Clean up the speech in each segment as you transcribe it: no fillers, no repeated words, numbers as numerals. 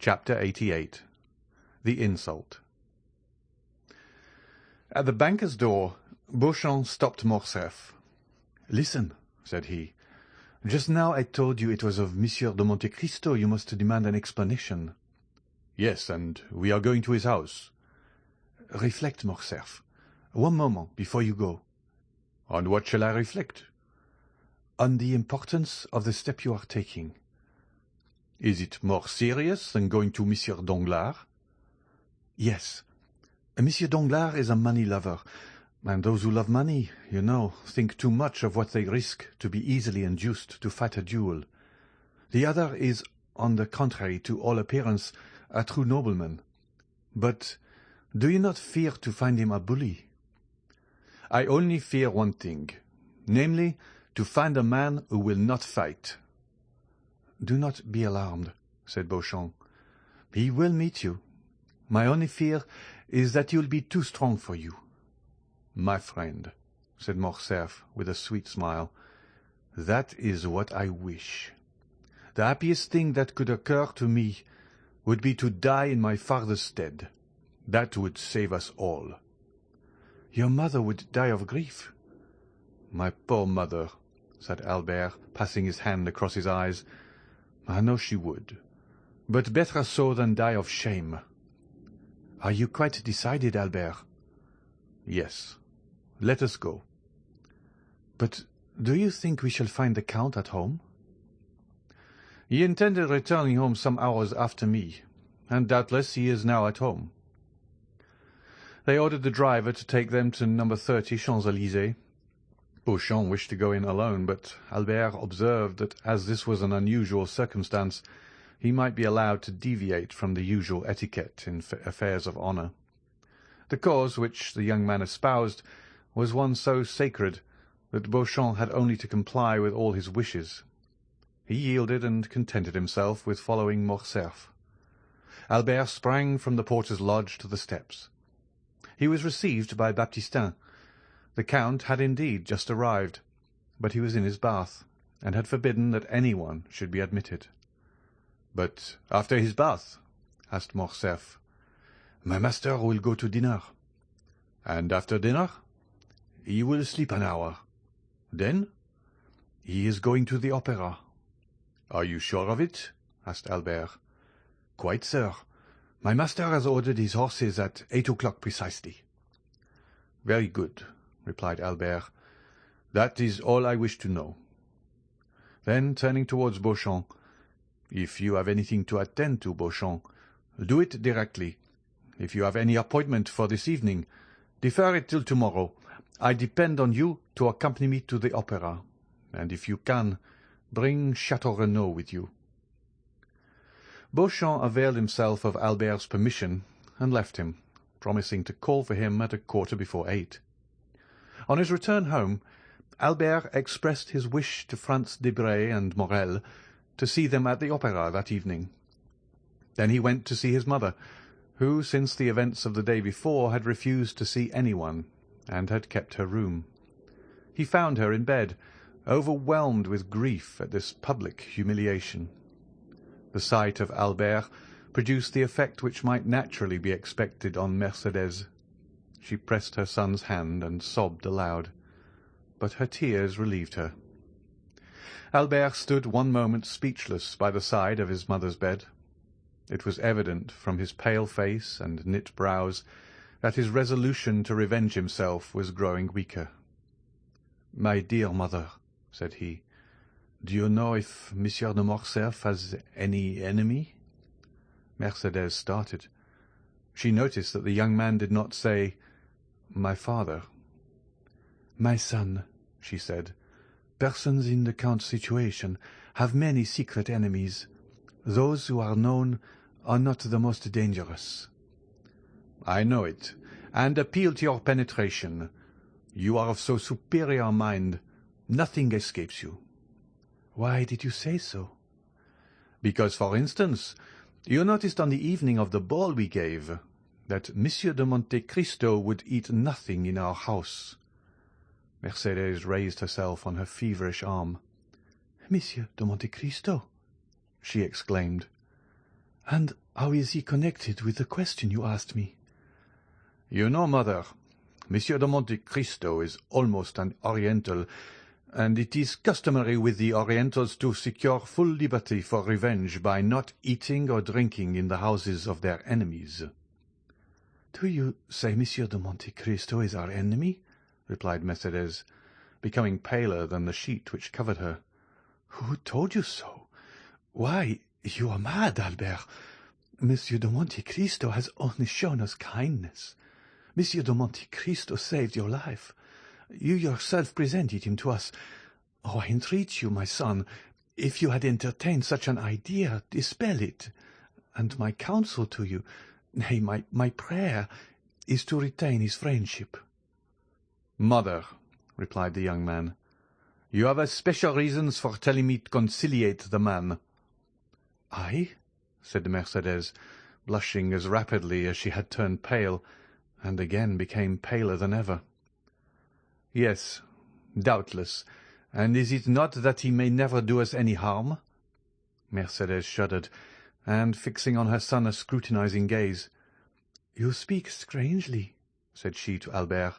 Chapter 88. The Insult. At the banker's door, Beauchamp stopped Morcerf. "Listen," said he. "Just now I told you it was of Monsieur de Monte Cristo you must demand an explanation." "Yes, and we are going to his house." "Reflect, Morcerf. One moment before you go." "On what shall I reflect?" "On the importance of the step you are taking." "Is it more serious than going to Monsieur Danglars?" "Yes. Monsieur Danglars is a money lover, and those who love money, you know, think too much of what they risk to be easily induced to fight a duel. The other is, on the contrary, to all appearance, a true nobleman. But do you not fear to find him a bully?" "I only fear one thing, namely, to find a man who will not fight." "Do not be alarmed," said Beauchamp. "He will meet you. My only fear is that he will be too strong for you." "My friend," said Morcerf, with a sweet smile, "that is what I wish. The happiest thing that could occur to me would be to die in my father's stead. That would save us all." "Your mother would die of grief." "My poor mother," said Albert, passing his hand across his eyes. "I know she would, but better so than die of shame." "Are you quite decided, Albert?" "Yes. Let us go." "But do you think we shall find the Count at home?" "He intended returning home some hours after me, and doubtless he is now at home." They ordered the driver to take them to No. 30 Champs-Élysées. Beauchamp wished to go in alone, but Albert observed that as this was an unusual circumstance, he might be allowed to deviate from the usual etiquette in affairs of honour. The cause which the young man espoused was one so sacred that Beauchamp had only to comply with all his wishes. He yielded and contented himself with following Morcerf. Albert sprang from the porter's lodge to the steps. He was received by Baptistin. The Count had indeed just arrived, but he was in his bath, and had forbidden that anyone should be admitted. "But after his bath?" asked Morcerf. "My master will go to dinner." "And after dinner?" "He will sleep an hour." "Then?" "He is going to the opera." "Are you sure of it?" asked Albert. "Quite, sir. My master has ordered his horses at 8 o'clock precisely." "Very good," replied Albert. "That is all I wish to know." Then, turning towards Beauchamp, "If you have anything to attend to, Beauchamp, do it directly. If you have any appointment for this evening, defer it till tomorrow. I depend on you to accompany me to the opera, and if you can, bring Chateau Renaud with you." Beauchamp availed himself of Albert's permission and left him, promising to call for him at 8:15. On his return home, Albert expressed his wish to Franz Debray and Morel to see them at the opera that evening. Then he went to see his mother, who, since the events of the day before, had refused to see anyone, and had kept her room. He found her in bed, overwhelmed with grief at this public humiliation. The sight of Albert produced the effect which might naturally be expected on Mercédès. She pressed her son's hand and sobbed aloud, but her tears relieved her. Albert stood one moment speechless by the side of his mother's bed. It was evident from his pale face and knit brows that his resolution to revenge himself was growing weaker. "My dear mother," said he, "do you know if Monsieur de Morcerf has any enemy?" Mercédès started. She noticed that the young man did not say, "My father." "My son," she said, "persons in the Count's situation have many secret enemies. Those who are known are not the most dangerous." "I know it, and appeal to your penetration. You are of so superior a mind, nothing escapes you." "Why did you say so?" "Because, for instance, you noticed on the evening of the ball we gave that Monsieur de Monte Cristo would eat nothing in our house." Mercédès raised herself on her feverish arm. "Monsieur de Monte Cristo!" she exclaimed. And how is he connected with the question you asked me? You know, mother, Monsieur de Monte Cristo is almost an Oriental, and it is customary with the Orientals to secure full liberty for revenge by not eating or drinking in the houses of their enemies. Do you say Monsieur de Monte Cristo is our enemy? Replied Mercédès, becoming paler than the sheet which covered her. Who told you so? Why, you are mad, Albert. Monsieur de Monte Cristo has only shown us kindness. Monsieur de Monte Cristo saved your life. You yourself presented him to us. Oh, I entreat you, my son, if you had entertained such an idea, dispel it. And my counsel to you, nay, my prayer, is to retain his friendship. Mother, replied the young man, you have special reasons for telling me to conciliate the man. I? Said Mercédès, blushing as rapidly as she had turned pale, and again became paler than ever. Yes, doubtless. And is it not that he may never do us any harm? Mercédès shuddered, and fixing on her son a scrutinizing gaze. You speak strangely, said she to Albert,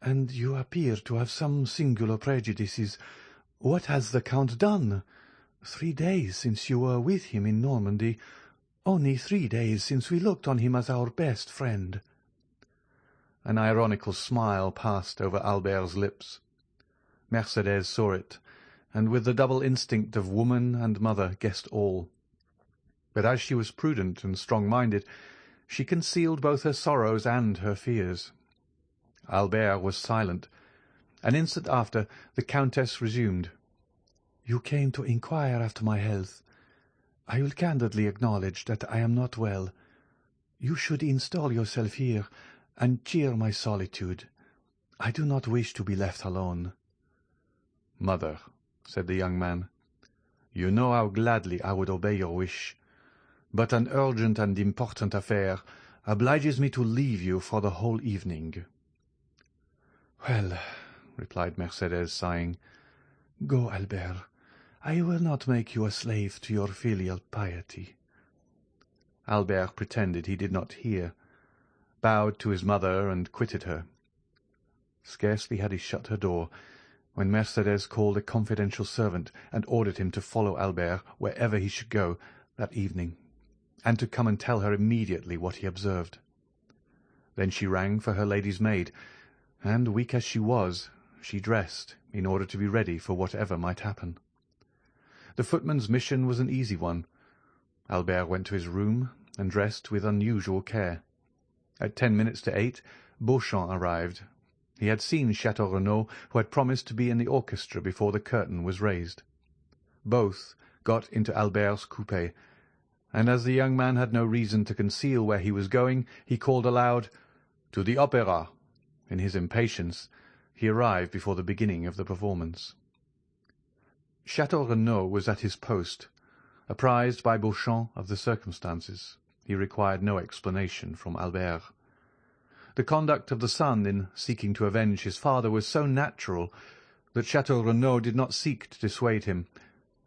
and you appear to have some singular prejudices. What has the Count done? 3 days since you were with him in Normandy, only 3 days since we looked on him as our best friend. An ironical smile passed over Albert's lips. Mercédès saw it, and with the double instinct of woman and mother guessed all. But as she was prudent and strong-minded, she concealed both her sorrows and her fears. Albert was silent. An instant after, the Countess resumed. You came to inquire after my health. I will candidly acknowledge that I am not well. You should install yourself here, and cheer my solitude. I do not wish to be left alone. Mother, said the young man, you know how gladly I would obey your wish, but an urgent and important affair obliges me to leave you for the whole evening. Well, replied Mercédès, sighing, go, Albert. I will not make you a slave to your filial piety. Albert pretended he did not hear, bowed to his mother, and quitted her. Scarcely had he shut her door, when Mercédès called a confidential servant and ordered him to follow Albert wherever he should go that evening, and to come and tell her immediately what he observed. Then she rang for her lady's maid, and, weak as she was, she dressed in order to be ready for whatever might happen. The footman's mission was an easy one. Albert went to his room and dressed with unusual care. At 10 minutes to 8, Beauchamp arrived. He had seen Château Renaud, who had promised to be in the orchestra before the curtain was raised. Both got into Albert's coupé, and as the young man had no reason to conceal where he was going, he called aloud, "To the opera!" In his impatience, he arrived before the beginning of the performance. Château Renaud was at his post. Apprised by Beauchamp of the circumstances, he required no explanation from Albert. The conduct of the son in seeking to avenge his father was so natural that Château Renaud did not seek to dissuade him,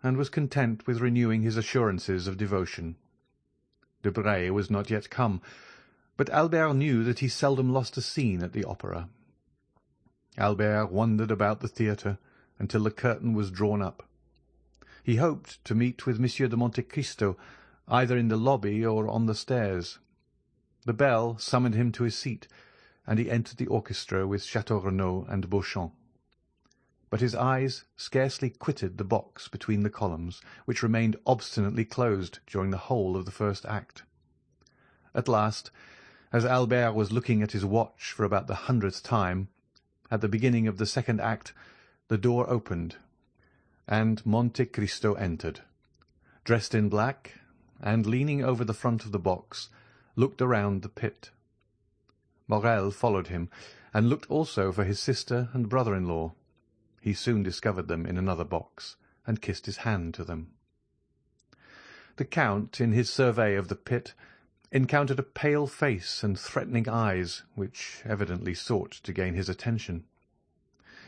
and was content with renewing his assurances of devotion. Debray was not yet come, but Albert knew that he seldom lost a scene at the opera. Albert wandered about the theatre until the curtain was drawn up. He hoped to meet with Monsieur de Monte Cristo either in the lobby or on the stairs. The bell summoned him to his seat, and he entered the orchestra with Château Renaud and Beauchamp. But his eyes scarcely quitted the box between the columns, which remained obstinately closed during the whole of the first act. At last, as Albert was looking at his watch for about the 100th time, at the beginning of the second act, the door opened, and Monte Cristo entered, dressed in black, and leaning over the front of the box, looked around the pit. Morel followed him, and looked also for his sister and brother-in-law. He soon discovered them in another box, and kissed his hand to them. The Count, in his survey of the pit, encountered a pale face and threatening eyes, which evidently sought to gain his attention.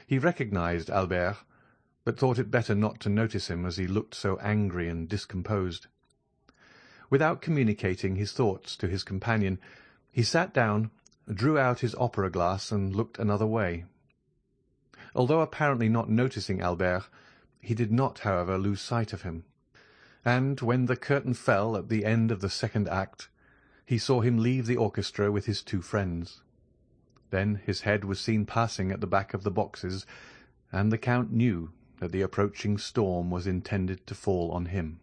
He recognized Albert, but thought it better not to notice him as he looked so angry and discomposed. Without communicating his thoughts to his companion, he sat down, drew out his opera-glass, and looked another way. Although apparently not noticing Albert, he did not, however, lose sight of him, and when the curtain fell at the end of the second act, he saw him leave the orchestra with his two friends. Then his head was seen passing at the back of the boxes, and the Count knew that the approaching storm was intended to fall on him.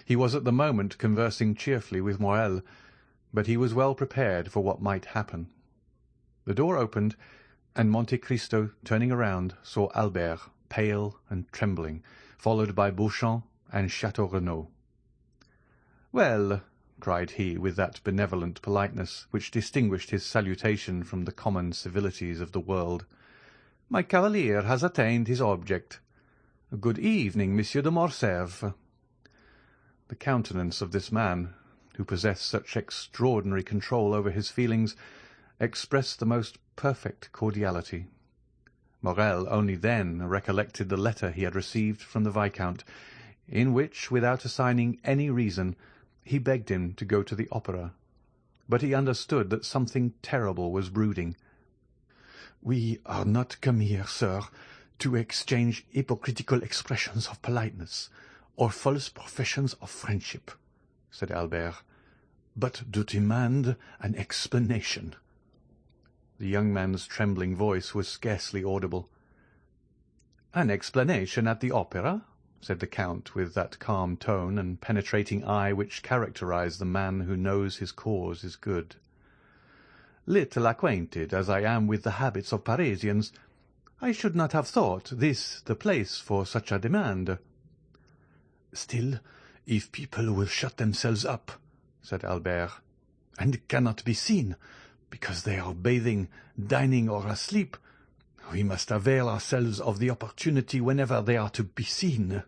He was at the moment conversing cheerfully with Morel, but he was well prepared for what might happen. The door opened, and Monte Cristo, turning around, saw Albert, pale and trembling, followed by Beauchamp and Château Renaud. "Well," cried he, with that benevolent politeness which distinguished his salutation from the common civilities of the world, "my cavalier has attained his object. Good evening, Monsieur de Morcerf." The countenance of this man, who possessed such extraordinary control over his feelings, expressed the most perfect cordiality. Morel only then recollected the letter he had received from the Viscount, in which, without assigning any reason, he begged him to go to the opera, but he understood that something terrible was brooding. "We are not come here, sir, to exchange hypocritical expressions of politeness or false professions of friendship," said Albert, "but to demand an explanation." The young man's trembling voice was scarcely audible. "An explanation at the opera?" said the Count, with that calm tone and penetrating eye which characterize the man who knows his cause is good. "Little acquainted as I am with the habits of Parisians, I should not have thought this the place for such a demand." "Still, if people will shut themselves up," said Albert, "and cannot be seen, because they are bathing, dining, or asleep, we must avail ourselves of the opportunity whenever they are to be seen."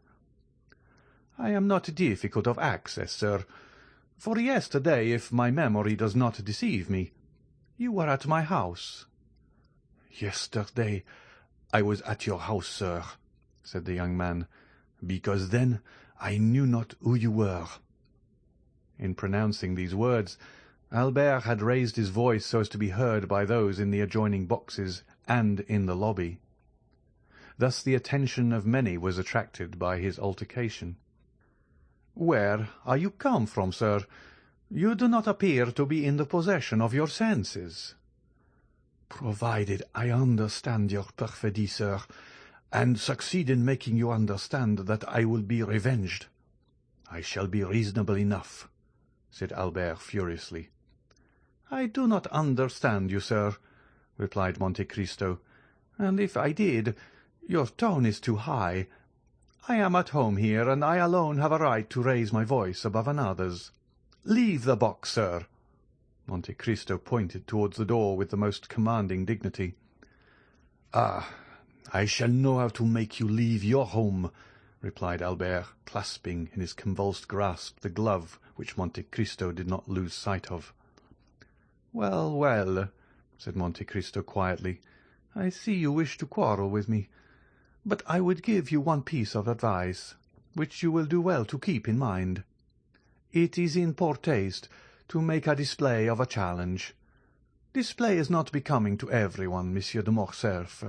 "I am not difficult of access, sir, for yesterday, if my memory does not deceive me, you were at my house." "Yesterday I was at your house, sir," said the young man, "because then I knew not who you were." In pronouncing these words, Albert had raised his voice so as to be heard by those in the adjoining boxes and in the lobby. Thus the attention of many was attracted by his altercation. "Where are you come from, sir? You do not appear to be in the possession of your senses." "Provided I understand your perfidy, sir, and succeed in making you understand that I will be revenged, I shall be reasonable enough," said Albert furiously. "I do not understand you, sir," replied Monte Cristo, "and if I did, your tone is too high. I am at home here, and I alone have a right to raise my voice above another's. Leave the box, sir." Monte Cristo pointed towards the door with the most commanding dignity. "Ah, I shall know how to make you leave your home," replied Albert, clasping in his convulsed grasp the glove which Monte Cristo did not lose sight of. "Well, well," said Monte Cristo quietly, "I see you wish to quarrel with me. But I would give you one piece of advice, which you will do well to keep in mind. It is in poor taste to make a display of a challenge. Display is not becoming to everyone, Monsieur de Morcerf."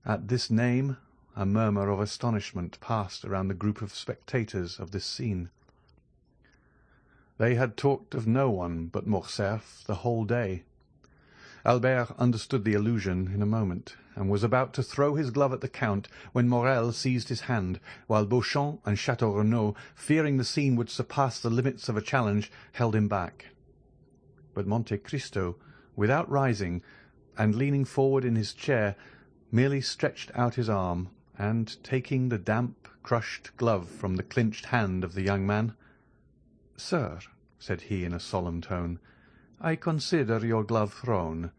At this name a murmur of astonishment passed around the group of spectators of this scene. They had talked of no one but Morcerf the whole day. Albert understood the allusion in a moment, and was about to throw his glove at the Count, when Morel seized his hand, while Beauchamp and Château Renaud, fearing the scene would surpass the limits of a challenge, held him back. But Monte Cristo, without rising, and leaning forward in his chair, merely stretched out his arm, and, taking the damp, crushed glove from the clinched hand of the young man, "Sir," said he in a solemn tone, "I consider your glove thrown,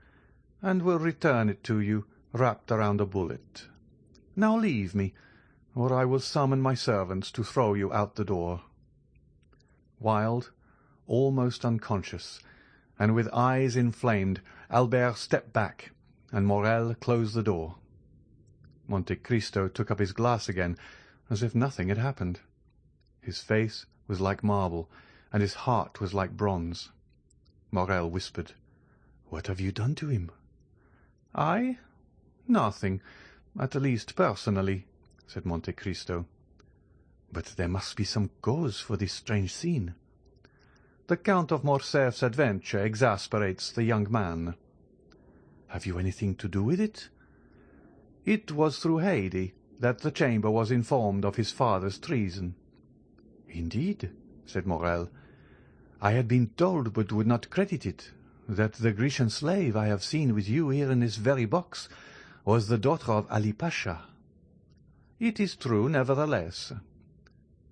and will return it to you wrapped around a bullet. Now leave me, or I will summon my servants to throw you out the door." Wild, almost unconscious, and with eyes inflamed, Albert stepped back, and Morel closed the door. Monte Cristo took up his glass again, as if nothing had happened. His face was like marble, and his heart was like bronze. Morrel whispered, "What have you done to him?" "I? Nothing, at least personally," said Monte Cristo. "But there must be some cause for this strange scene." "The Count of Morcerf's adventure exasperates the young man." "Have you anything to do with it?" "It was through Haydée that the chamber was informed of his father's treason." "Indeed," said Morrel. "I had been told, but would not credit it, that the Grecian slave I have seen with you here in this very box was the daughter of Ali Pasha." "It is true, nevertheless."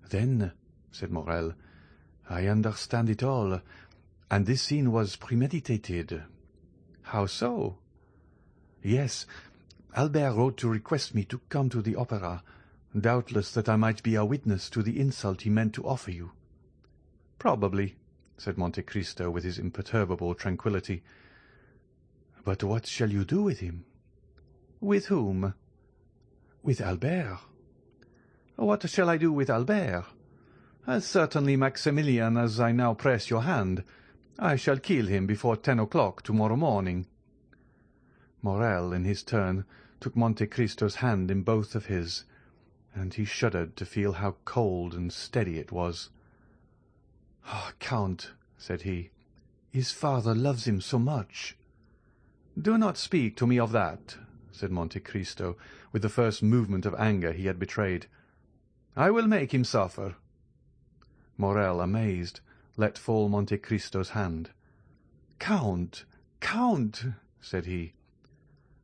"Then," said Morrel, "I understand it all, and this scene was premeditated." "How so?" "Yes, Albert wrote to request me to come to the opera, doubtless that I might be a witness to the insult he meant to offer you." "Probably," said Monte Cristo with his imperturbable tranquillity. "But what shall you do with him?" "With whom?" "With Albert." "What shall I do with Albert? As certainly, Maximilian, as I now press your hand. I shall kill him before 10 o'clock tomorrow morning." Morrel, in his turn, took Monte Cristo's hand in both of his, and he shuddered to feel how cold and steady it was. "Ah, Count," said he, "his father loves him so much." "Do not speak to me of that," said Monte Cristo, with the first movement of anger he had betrayed. "I will make him suffer." Morrel, amazed, let fall Monte Cristo's hand. "Count, Count!" said he.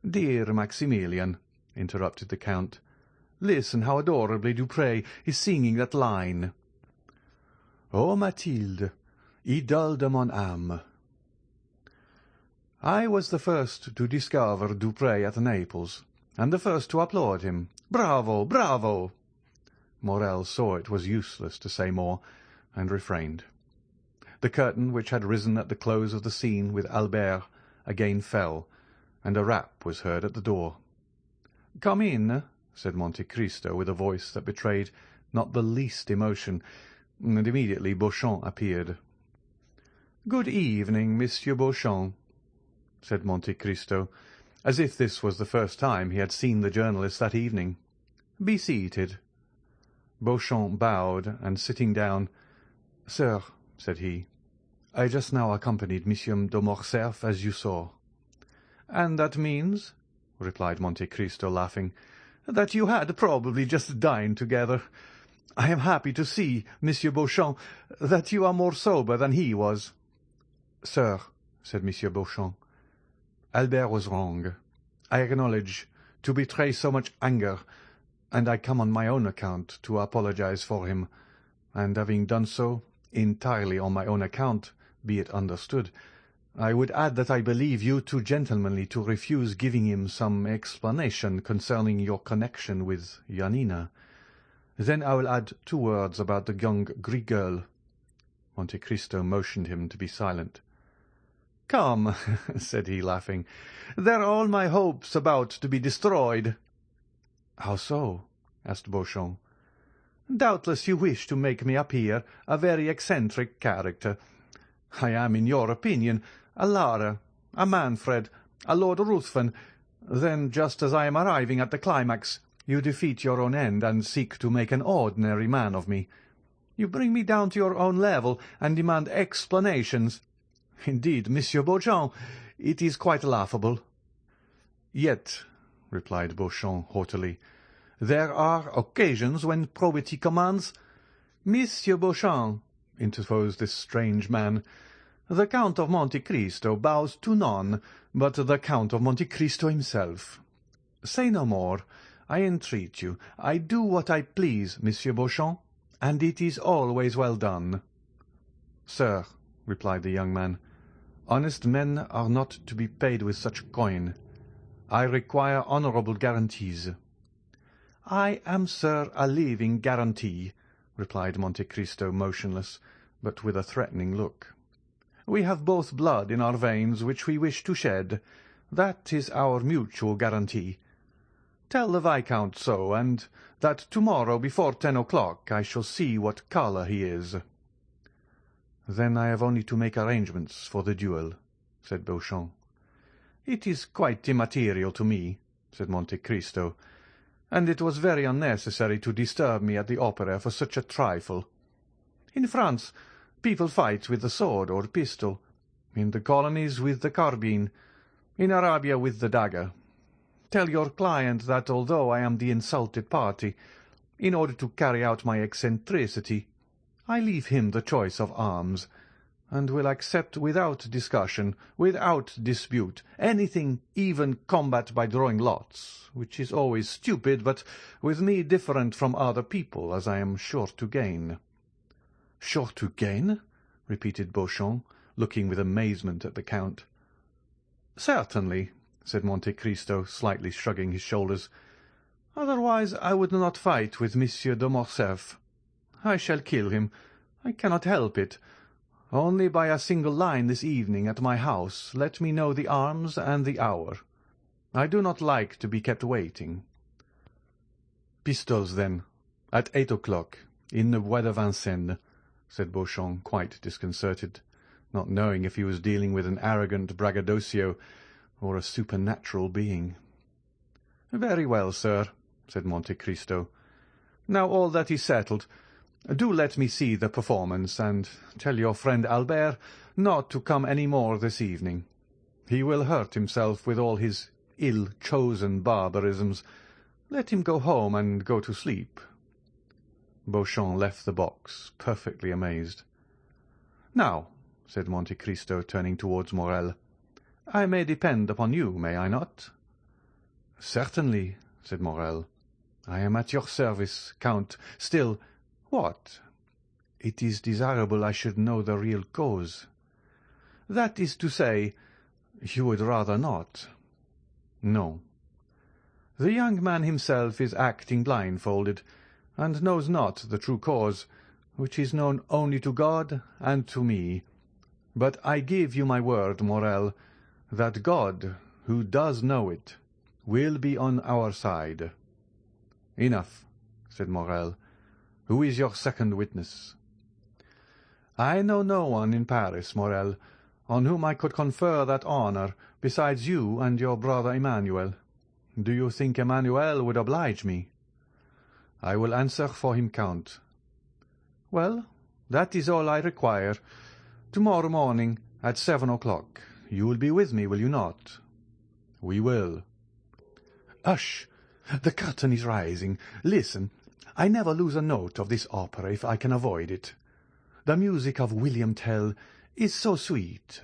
"Dear Maximilian," interrupted the Count, "listen how adorably Dupré is singing that line: "'O Mathilde, idole de mon âme.' I was the first to discover Dupré at Naples, and the first to applaud him. Bravo, bravo!" Morrel saw it was useless to say more, and refrained. The curtain, which had risen at the close of the scene with Albert, again fell, and a rap was heard at the door. "Come in," said Monte Cristo with a voice that betrayed not the least emotion, and immediately Beauchamp appeared. "Good evening, Monsieur Beauchamp," said Monte Cristo, as if this was the first time he had seen the journalist that evening. "Be seated." Beauchamp bowed, and sitting down, "Sir," said he, "I just now accompanied Monsieur de Morcerf, as you saw." "And that means," replied Monte Cristo, laughing, "that you had probably just dined together. I am happy to see, Monsieur Beauchamp, that you are more sober than he was." "Sir," said Monsieur Beauchamp, "Albert was wrong, I acknowledge, to betray so much anger, and I come on my own account to apologize for him, and having done so, entirely on my own account, be it understood, I would add that I believe you too gentlemanly to refuse giving him some explanation concerning your connection with Janina. Then I will add 2 words about the young Greek girl." Monte Cristo motioned him to be silent. "Come," said he, laughing, "there are all my hopes about to be destroyed." "How so?" asked Beauchamp. "Doubtless you wish to make me appear a very eccentric character. I am, in your opinion, a Lara, a Manfred, a Lord Ruthven. Then, just as I am arriving at the climax, you defeat your own end and seek to make an ordinary man of me. You bring me down to your own level and demand explanations. Indeed, Monsieur Beauchamp, it is quite laughable." "Yet," replied Beauchamp haughtily, "there are occasions when probity commands—" "Monsieur Beauchamp," interposed this strange man, "the Count of Monte Cristo bows to none but the Count of Monte Cristo himself. Say no more, I entreat you. I do what I please, Monsieur Beauchamp, and it is always well done." "Sir," replied the young man, "honest men are not to be paid with such coin. I require honorable guarantees." "I am, sir, a living guarantee," replied Monte Cristo, motionless, but with a threatening look. "We have both blood in our veins which we wish to shed. That is our mutual guarantee. Tell the Viscount so, and that tomorrow before 10 o'clock I shall see what colour he is." "Then I have only to make arrangements for the duel," said Beauchamp. "It is quite immaterial to me," said Monte Cristo, "and it was very unnecessary to disturb me at the opera for such a trifle. In France people fight with the sword or pistol, in the colonies with the carbine, in Arabia with the dagger. Tell your client that although I am the insulted party, in order to carry out my eccentricity, I leave him the choice of arms, and will accept without discussion, without dispute, anything, even combat by drawing lots, which is always stupid, but with me different from other people, as I am sure to gain." "Sure to gain?" repeated Beauchamp, looking with amazement at the Count. "Certainly," said Monte Cristo, slightly shrugging his shoulders. "Otherwise I would not fight with Monsieur de Morcerf. I shall kill him. I cannot help it. Only by a single line this evening at my house let me know the arms and the hour. I do not like to be kept waiting." "Pistols, then, at 8 o'clock, in the Bois de Vincennes," said Beauchamp, quite disconcerted, not knowing if he was dealing with an arrogant braggadocio or a supernatural being. "Very well, sir," said Monte Cristo. "Now all that is settled. Do let me see the performance, and tell your friend Albert not to come any more this evening. He will hurt himself with all his ill-chosen barbarisms. Let him go home and go to sleep." Beauchamp left the box, perfectly amazed. "Now," said Monte Cristo, turning towards Morrel, "I may depend upon you, may I not?" "Certainly," said Morrel. "I am at your service, Count. Still—" "What?" "It is desirable I should know the real cause." "That is to say, you would rather not?" "No." "The young man himself is acting blindfolded, and knows not the true cause, which is known only to God and to me. But I give you my word, Morrel, that God, who does know it, will be on our side." "Enough," said Morrel. "Who is your second witness?" "I know no one in Paris, Morrel, on whom I could confer that honour besides you and your brother Emmanuel. Do you think Emmanuel would oblige me?" "I will answer for him, Count." "Well, that is all I require. Tomorrow morning at 7 o'clock. You will be with me, will you not?" "We will." "Hush! The curtain is rising. Listen. I never lose a note of this opera if I can avoid it. The music of William Tell is so sweet.